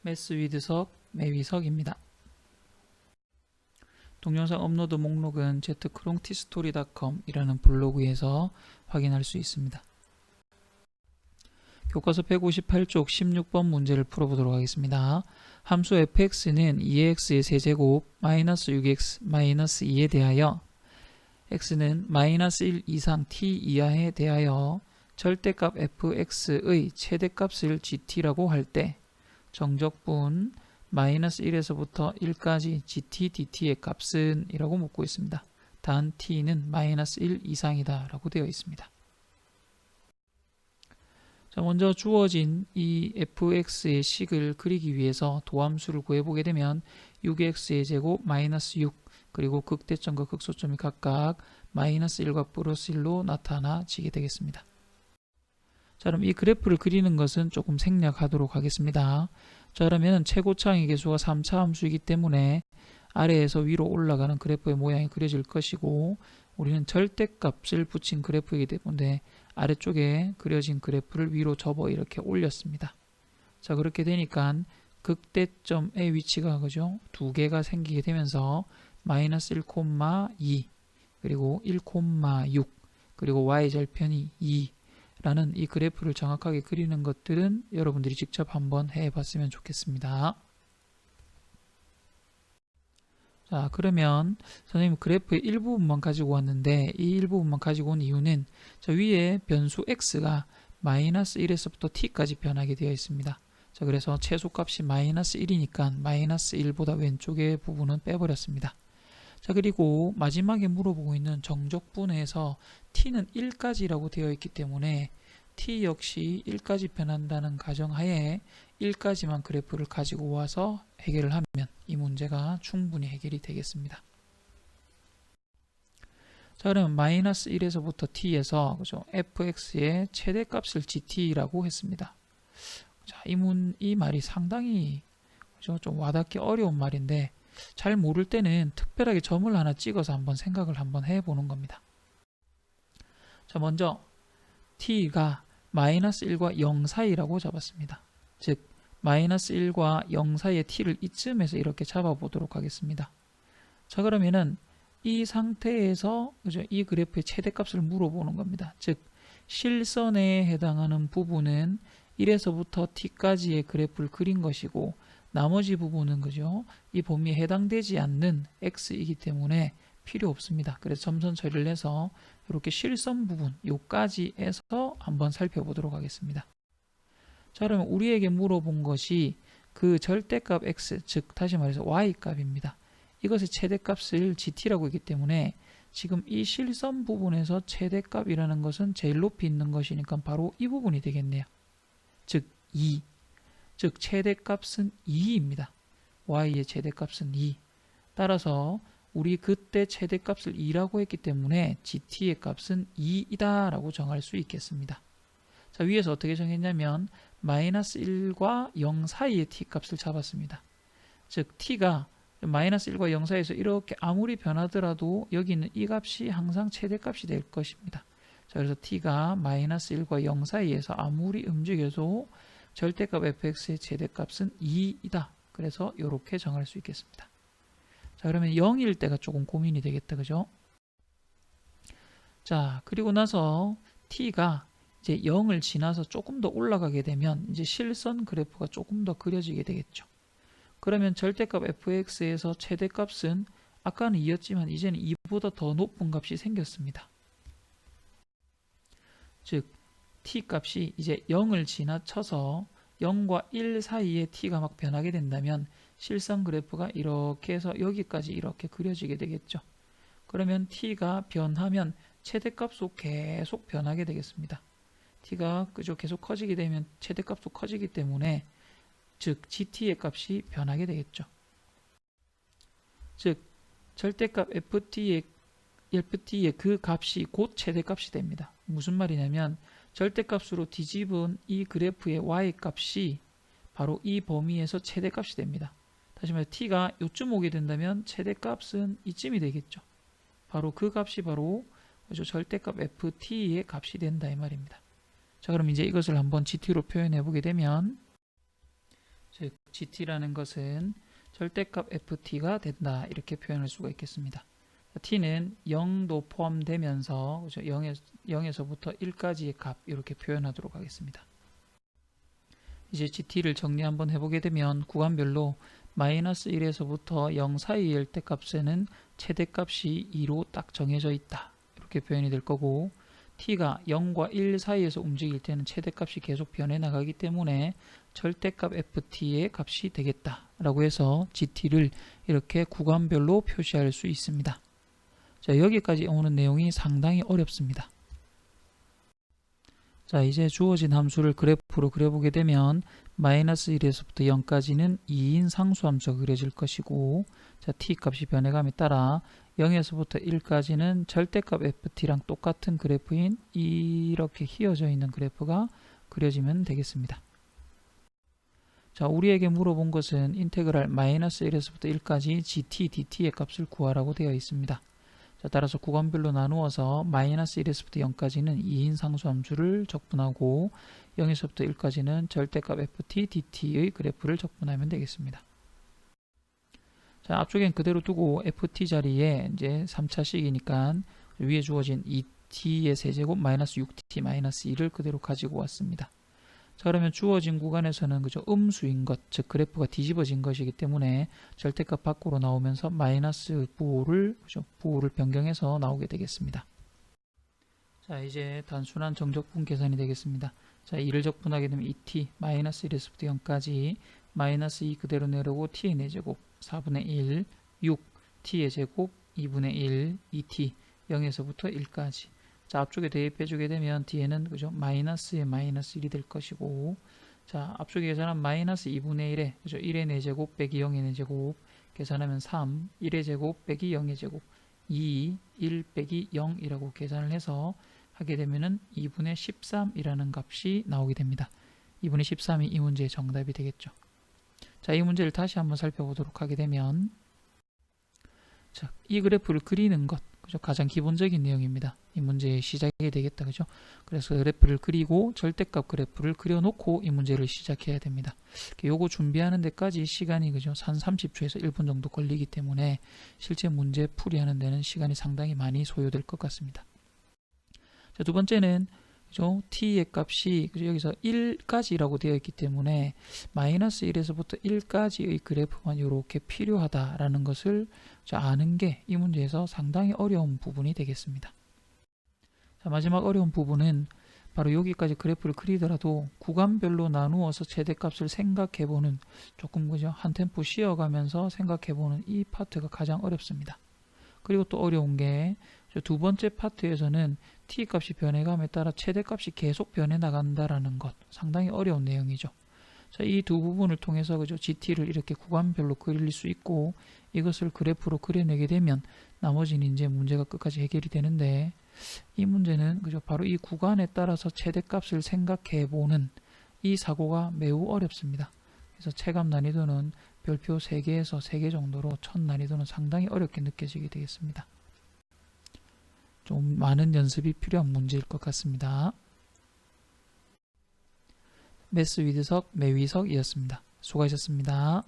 매스위드석 매위석입니다. 동영상 업로드 목록은 zcron티스토리.com 이라는 블로그에서 확인할 수 있습니다. 교과서 158쪽 16번 문제를 풀어보도록 하겠습니다. 함수 fx는 2x의 세제곱 마이너스 6x 마이너스 2에 대하여 x는 마이너스 1 이상 t 이하에 대하여 절대값 fx의 최대값을 gt라고 할 때 정적분 마이너스 1에서부터 1까지 gt dt의 값은 이라고 묻고 있습니다. 단 t는 마이너스 1 이상이다 라고 되어 있습니다. 자, 먼저 주어진 이 fx의 식을 그리기 위해서 도함수를 구해보게 되면 6x의 제곱 마이너스 6 그리고 극대점과 극소점이 각각 마이너스 1과 플러스 1로 나타나지게 되겠습니다. 자, 그럼 이 그래프를 그리는 것은 조금 생략하도록 하겠습니다. 자, 그러면 최고차항의 개수가 3차 함수이기 때문에 아래에서 위로 올라가는 그래프의 모양이 그려질 것이고 우리는 절대값을 붙인 그래프이기 때문에 아래쪽에 그려진 그래프를 위로 접어 이렇게 올렸습니다. 자, 그렇게 되니까 극대점의 위치가 그죠? 두 개가 생기게 되면서 마이너스 1,2 그리고 1,6 그리고 y절편이 2 라는 이 그래프를 정확하게 그리는 것들은 여러분들이 직접 한번 해봤으면 좋겠습니다. 자, 그러면 선생님 그래프의 일부분만 가지고 왔는데 이 일부분만 가지고 온 이유는 자, 위에 변수 x가 마이너스 1에서부터 t까지 변하게 되어 있습니다. 자, 그래서 최소값이 마이너스 1이니까 마이너스 1보다 왼쪽의 부분은 빼버렸습니다. 자, 그리고 마지막에 물어보고 있는 정적분에서 t는 1까지라고 되어 있기 때문에 t 역시 1까지 변한다는 가정하에 1까지만 그래프를 가지고 와서 해결을 하면 이 문제가 충분히 해결이 되겠습니다. 자, 그러면 마이너스 1에서부터 t에서 그죠? fx의 최대값을 gt라고 했습니다. 자, 이 말이 상당히 그죠? 좀 와닿기 어려운 말인데 잘 모를 때는 특별하게 점을 하나 찍어서 한번 생각을 한번 해보는 겁니다. 자, 먼저 t가 마이너스 1과 0 사이라고 잡았습니다. 즉 마이너스 1과 0 사이의 t를 이쯤에서 이렇게 잡아보도록 하겠습니다. 자, 그러면은 이 상태에서 그죠? 이 그래프의 최대값을 물어보는 겁니다. 즉 실선에 해당하는 부분은 1에서부터 t까지의 그래프를 그린 것이고 나머지 부분은 그죠? 이 범위에 해당되지 않는 x이기 때문에 필요 없습니다. 그래서 점선 처리를 해서 이렇게 실선 부분 요까지에서 한번 살펴보도록 하겠습니다. 자, 그러면 우리에게 물어본 것이 그 절대값 x, 즉 다시 말해서 y값입니다. 이것의 최대값을 gt라고 했기 때문에 지금 이 실선 부분에서 최대값이라는 것은 제일 높이 있는 것이니까 바로 이 부분이 되겠네요. 즉 2, 즉 최대값은 2입니다. y의 최대값은 2. 따라서 우리 그때 최대값을 2라고 했기 때문에 gt의 값은 2이다 라고 정할 수 있겠습니다. 자, 위에서 어떻게 정했냐면 마이너스 1과 0 사이의 t 값을 잡았습니다. 즉 t가 마이너스 1과 0 사이에서 이렇게 아무리 변하더라도 여기 있는 이 값이 항상 최대값이 될 것입니다. 자, 그래서 t가 마이너스 1과 0 사이에서 아무리 움직여도 절대값 fx의 최대값은 2이다. 그래서 이렇게 정할 수 있겠습니다. 자, 그러면 0일 때가 조금 고민이 되겠다. 그죠? 자, 그리고 나서 t가 이제 0을 지나서 조금 더 올라가게 되면 이제 실선 그래프가 조금 더 그려지게 되겠죠. 그러면 절대값 fx에서 최대값은 아까는 2였지만 이제는 2보다 더 높은 값이 생겼습니다. 즉 t 값이 이제 0을 지나쳐서 0과 1 사이에 t가 막 변하게 된다면 실선 그래프가 이렇게 해서 여기까지 이렇게 그려지게 되겠죠. 그러면 t가 변하면 최대값도 계속 변하게 되겠습니다. t가 그저 계속 커지게 되면 최대값도 커지기 때문에 즉 gt의 값이 변하게 되겠죠. 즉 절대값 ft의 그 값이 곧 최대값이 됩니다. 무슨 말이냐면 절대값으로 뒤집은 이 그래프의 y값이 바로 이 범위에서 최대값이 됩니다. 다시 말해 t가 요쯤 오게 된다면 최대값은 이쯤이 되겠죠. 바로 그 값이 바로 절대값 ft의 값이 된다 이 말입니다. 자, 그럼 이제 이것을 한번 gt로 표현해 보게 되면 즉 GT라는 것은 절대값 ft가 된다 이렇게 표현할 수가 있겠습니다. t는 0도 포함되면서 그죠? 0에서부터 1까지의 값 이렇게 표현하도록 하겠습니다. 이제 GT를 정리 한번 해보게 되면 구간별로 마이너스 1에서부터 0 사이의 열대값에는 최대값이 2로 딱 정해져 있다 이렇게 표현이 될 거고, t가 0과 1 사이에서 움직일 때는 최대값이 계속 변해 나가기 때문에 절대값 ft의 값이 되겠다 라고 해서 GT를 이렇게 구간별로 표시할 수 있습니다. 자, 여기까지 오는 내용이 상당히 어렵습니다. 자, 이제 주어진 함수를 그래프로 그려보게 되면 마이너스 1에서부터 0까지는 2인 상수함수가 그려질 것이고, 자, t 값이 변해감에 따라 0에서부터 1까지는 절대값 ft랑 똑같은 그래프인 이렇게 휘어져 있는 그래프가 그려지면 되겠습니다. 자, 우리에게 물어본 것은 인테그랄 마이너스 1에서부터 1까지 gt, dt의 값을 구하라고 되어 있습니다. 자, 따라서 구간별로 나누어서 마이너스 1에서부터 0까지는 2인 상수함수를 적분하고 0에서부터 1까지는 절대값 ft, dt의 그래프를 적분하면 되겠습니다. 자, 앞쪽엔 그대로 두고 ft 자리에 이제 3차식이니까 위에 주어진 2t의 세제곱 마이너스 6t 마이너스 2를 그대로 가지고 왔습니다. 자, 그러면 주어진 구간에서는 그죠, 음수인 것, 즉 그래프가 뒤집어진 것이기 때문에 절대값 밖으로 나오면서 마이너스 부호를 변경해서 나오게 되겠습니다. 자, 이제 단순한 정적분 계산이 되겠습니다. 자, 2를 적분하게 되면 2t 마이너스 1에서부터 0까지 마이너스 2 그대로 내려오고 t의 4제곱 4분의 1 6 t의 제곱 2분의 1 2t 0에서부터 1까지. 자, 앞쪽에 대입해주게 되면 뒤에는 그죠, 마이너스의 마이너스 1이 될 것이고, 자, 앞쪽에 계산한 마이너스 2분의 1에 그죠, 1의 4제곱 빼기 0의 4제곱 계산하면 3, 1의 제곱 빼기 0의 제곱 2, 1 빼기 0이라고 계산을 해서 하게 되면은 2분의 13이라는 값이 나오게 됩니다. 2분의 13이 이 문제의 정답이 되겠죠. 자, 이 문제를 다시 한번 살펴보도록 하게 되면, 자, 이 그래프를 그리는 것, 그죠? 가장 기본적인 내용입니다. 이 문제의 시작이 되겠다, 그죠? 그래서 그래프를 그리고 절대값 그래프를 그려놓고 이 문제를 시작해야 됩니다. 요거 준비하는 데까지 시간이 그죠? 한 30초에서 1분 정도 걸리기 때문에 실제 문제 풀이하는 데는 시간이 상당히 많이 소요될 것 같습니다. 자, 두 번째는 그죠? t의 값이 그죠? 여기서 1까지라고 되어 있기 때문에 마이너스 1에서부터 1까지의 그래프만 이렇게 필요하다라는 것을 아는 게 이 문제에서 상당히 어려운 부분이 되겠습니다. 자, 마지막 어려운 부분은 바로 여기까지 그래프를 그리더라도 구간별로 나누어서 최대값을 생각해보는, 조금 그죠? 한 템포 쉬어가면서 생각해보는 이 파트가 가장 어렵습니다. 그리고 또 어려운 게 두 번째 파트에서는 t 값이 변해감에 따라 최대값이 계속 변해 나간다라는 것, 상당히 어려운 내용이죠. 자, 이 두 부분을 통해서 그죠, GT를 이렇게 구간별로 그릴 수 있고 이것을 그래프로 그려내게 되면 나머지는 이제 문제가 끝까지 해결이 되는데, 이 문제는 그죠, 바로 이 구간에 따라서 최대값을 생각해 보는 이 사고가 매우 어렵습니다. 그래서 체감 난이도는 별표 3개에서 3개 정도로 첫 난이도는 상당히 어렵게 느껴지게 되겠습니다. 좀 많은 연습이 필요한 문제일 것 같습니다. 매스 위드석 매위석이었습니다. 수고하셨습니다.